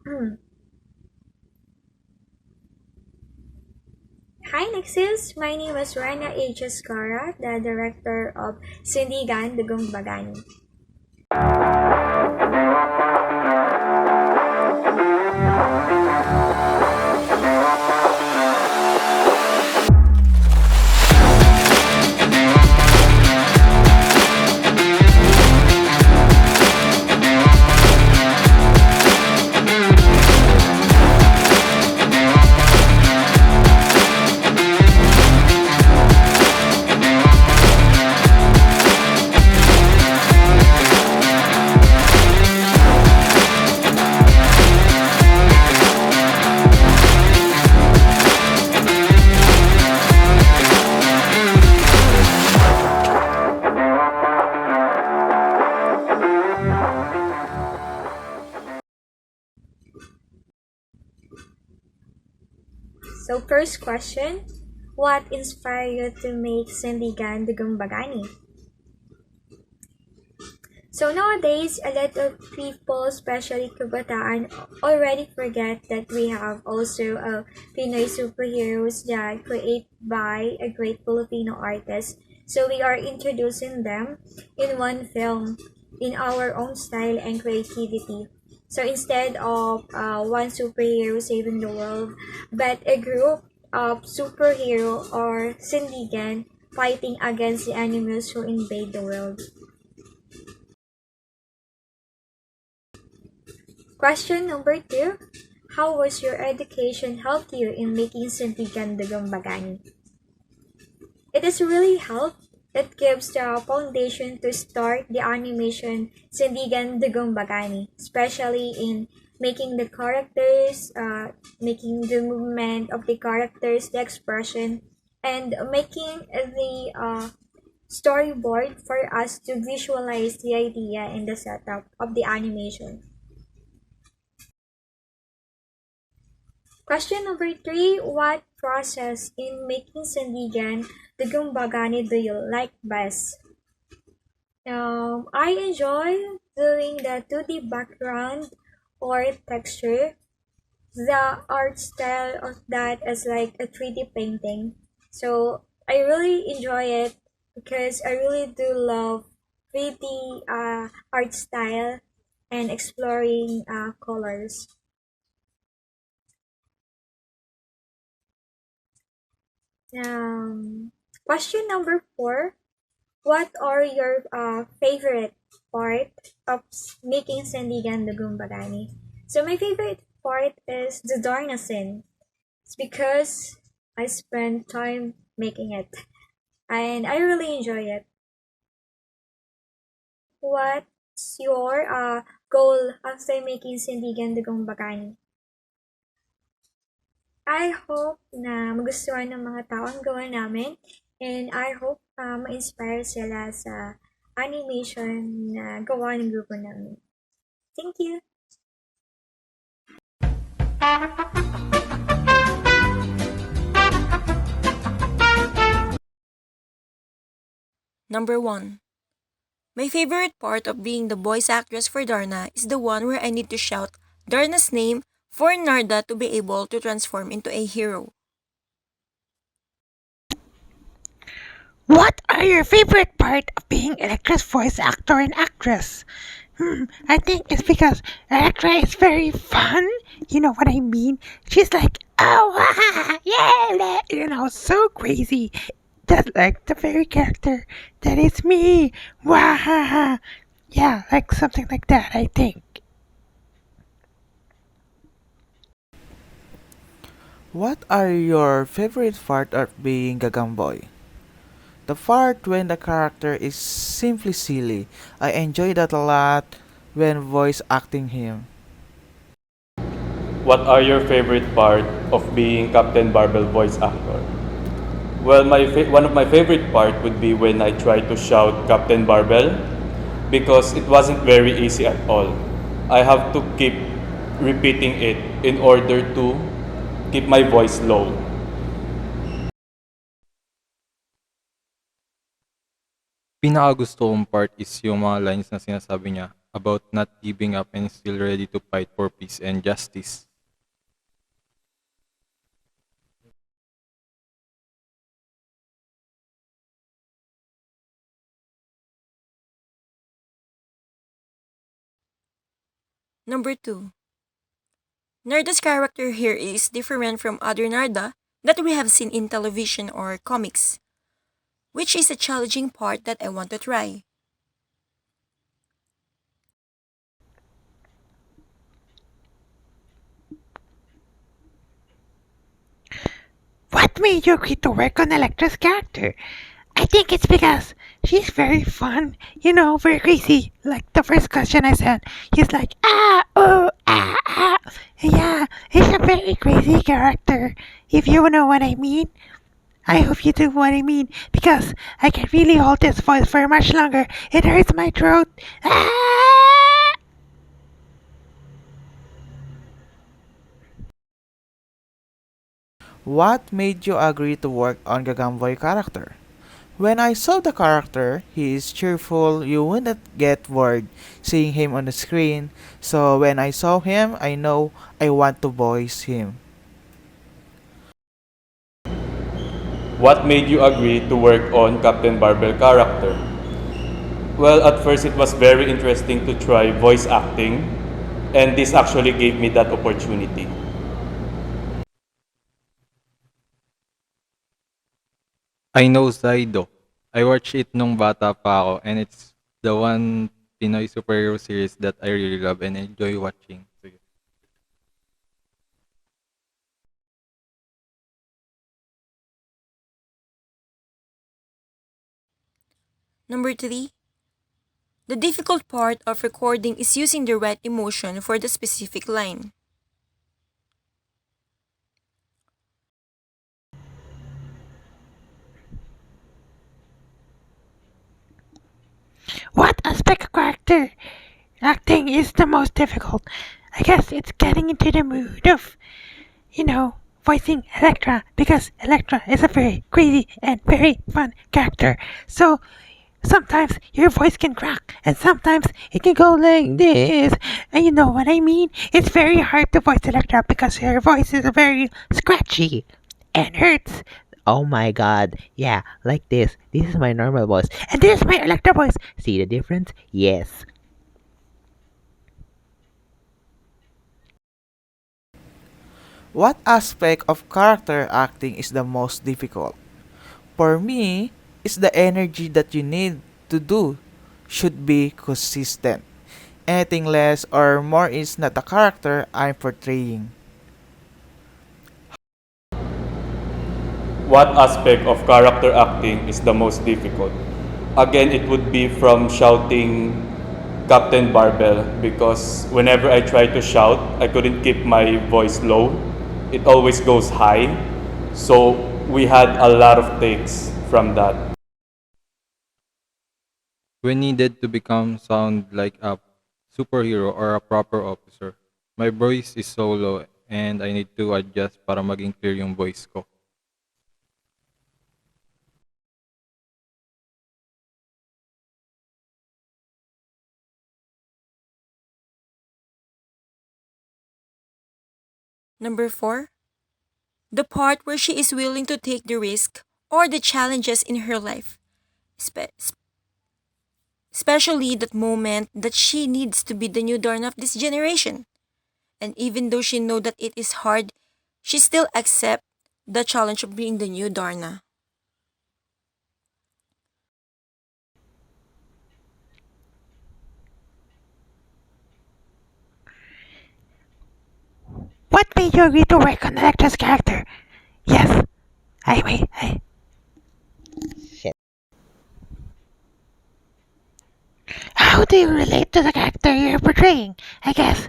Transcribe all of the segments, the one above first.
Hi Nexus, my name is Rana H. Escara, the director of Sandigan, Dugong Bagani. So first question, what inspired you to make Sandigan Dugong Bagani? So nowadays, a lot of people, especially kabataan, already forget that we have also Pinoy superheroes that created by a great Filipino artist. So we are introducing them in one film in our own style and creativity. So instead of one superhero saving the world, but a group of superhero or Sindigan fighting against the animals who invade the world. Question number 2. How was your education helped you in making Sandigan Dugong Bagani? It has really helped. It gives the foundation to start the animation Sandigan Dugong Bagani, especially in making the characters, making the movement of the characters, the expression, and making the storyboard for us to visualize the idea and the setup of the animation. Question number 3. What process in making Sandigan Dugong Bagani do you like best? I enjoy doing the 2D background or texture. The art style of that is like a 3D painting. So I really enjoy it because I really do love 3D art style and exploring colors. Um, Question number 4. What are your favorite part of making Sandigan Dugong Bagani? So my favorite part is the Darna scene. It's because I spent time making it and I really enjoy it. What's your goal after making Sandigan Dugong Bagani? I hope na magustuhan ng mga tao ang gawa namin and I hope ma-inspire sila sa animation na gawa ng grupo namin. Thank you! Number 1. My favorite part of being the voice actress for Darna is the one where I need to shout Darna's name for Narda to be able to transform into a hero. What are your favorite part of being Electra's voice actor and actress? I think it's because Electra is very fun. You know what I mean? She's like, oh, yeah, so crazy. That's like the very character that is me. Wah, yeah, like something like that, I think. What are your favorite part of being Gagamboy? The part when the character is simply silly. I enjoy that a lot when voice acting him. What are your favorite part of being Captain Barbell voice actor? Well, one of my favorite part would be when I try to shout Captain Barbell because it wasn't very easy at all. I have to keep repeating it in order to keep my voice low. Pinakagusto kong part is yung mga lines na sinasabi niya about not giving up and still ready to fight for peace and justice. Number 2. Narda's character here is different from other Narda that we have seen in television or comics, which is a challenging part that I want to try. What made you agree to work on Electra's character? I think it's because she's very fun, very crazy. Like the first question I said, she's like, ah, oh, ah, ah. Yeah, it's a very crazy character, if you know what I mean. I hope you do what I mean, because I can really hold this voice for much longer. It hurts my throat. Ah! What made you agree to work on Gagamboy character? When I saw the character, he is cheerful, you wouldn't get bored seeing him on the screen, so when I saw him, I know I want to voice him. What made you agree to work on Captain Barbell character? Well, at first it was very interesting to try voice acting, and this actually gave me that opportunity. I know Zaido. I watched it nung bata pa ako and it's the one Pinoy superhero series that I really love and enjoy watching. Sige. Number 3. The difficult part of recording is using the right emotion for the specific line. What aspect of character acting is the most difficult? I guess it's getting into the mood of, voicing Electra, because Electra is a very crazy and very fun character. So sometimes your voice can crack, and sometimes it can go like this. And you know what I mean? It's very hard to voice Electra because her voice is very scratchy and hurts. Oh my god. Yeah, like this. This is my normal voice. And this is my Electra voice. See the difference? Yes. What aspect of character acting is the most difficult? For me, it's the energy that you need to do should be consistent. Anything less or more is not the character I'm portraying. What aspect of character acting is the most difficult? Again, it would be from shouting Captain Barbell because whenever I try to shout, I couldn't keep my voice low. It always goes high. So we had a lot of takes from that. When needed to become sound like a superhero or a proper officer, my voice is so low and I need to adjust para maging clear yung voice ko. Number 4. The part where she is willing to take the risk or the challenges in her life. Especially that moment that she needs to be the new Darna of this generation. And even though she know that it is hard, she still accept the challenge of being the new Darna. What made you agree to work on Electra's character? Yes. I. How do you relate to the character you're portraying? I guess,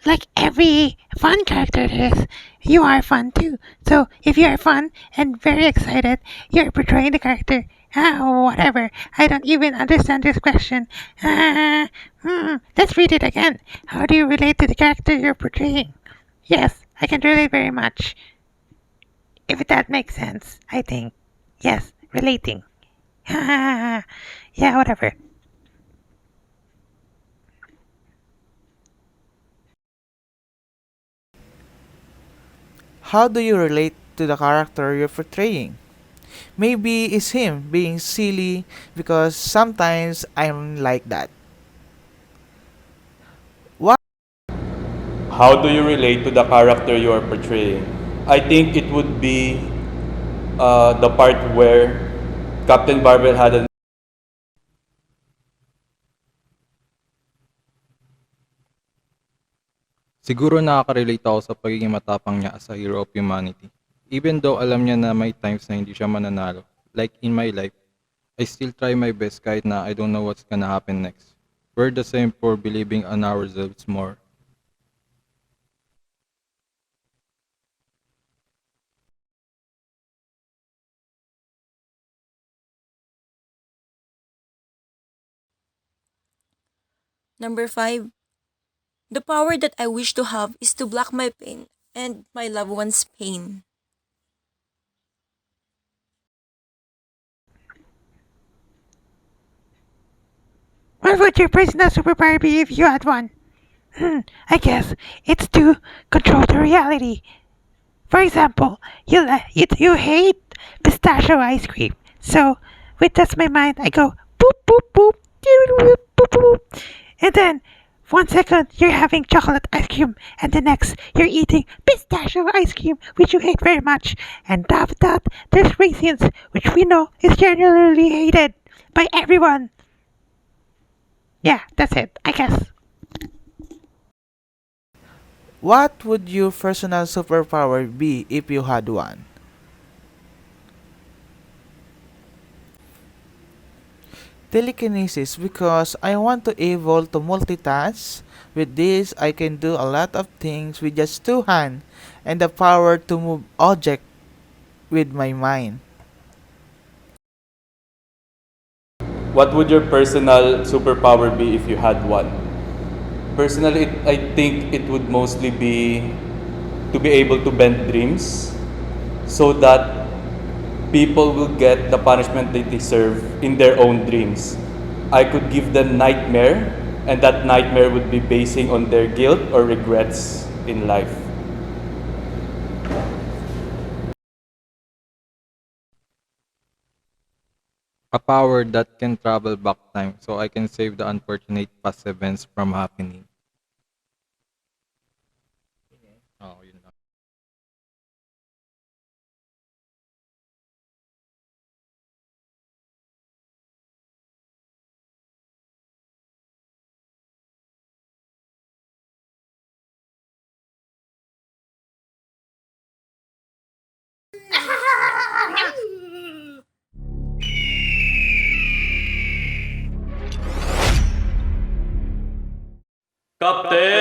like every fun character there is, you are fun too. So if you are fun and very excited, you're portraying the character. Whatever. I don't even understand this question. Let's read it again. How do you relate to the character you're portraying? Yes, I can relate very much. If that makes sense, I think. Yes, relating. Yeah, whatever. how do you relate to the character you're portraying? Maybe it's him being silly because sometimes I'm like that. What How do you relate to the character you are portraying? I think it would be the part where Captain Barbell had an Siguro nakaka-relate ako sa pagiging matapang niya as a hero of humanity. Even though alam niya na may times na hindi siya mananalo. Like in my life, I still try my best kahit na I don't know what's gonna happen next. We're the same for believing on ourselves more. Number 5. The power that I wish to have is to block my pain and my loved one's pain. What would your personal superpower be if you had one? I guess it's to control the reality. For example, you hate pistachio ice cream. So, with that's my mind, I go boop boop boop, boop boop boop, and then 1 second you're having chocolate ice cream, and the next you're eating pistachio ice cream, which you hate very much. And after that, there's raisins, which we know is generally hated by everyone. Yeah, that's it, I guess. what would your personal superpower be if you had one? Telekinesis because I want to evolve to multitask. With this, I can do a lot of things with just two hands and the power to move object with my mind. What would your personal superpower be if you had one? Personally, I think it would mostly be to be able to bend dreams so that people will get the punishment they deserve in their own dreams. I could give them nightmare, and that nightmare would be basing on their guilt or regrets in life. A power that can travel back time so I can save the unfortunate past events from happening. Oh, yun lang. Captain!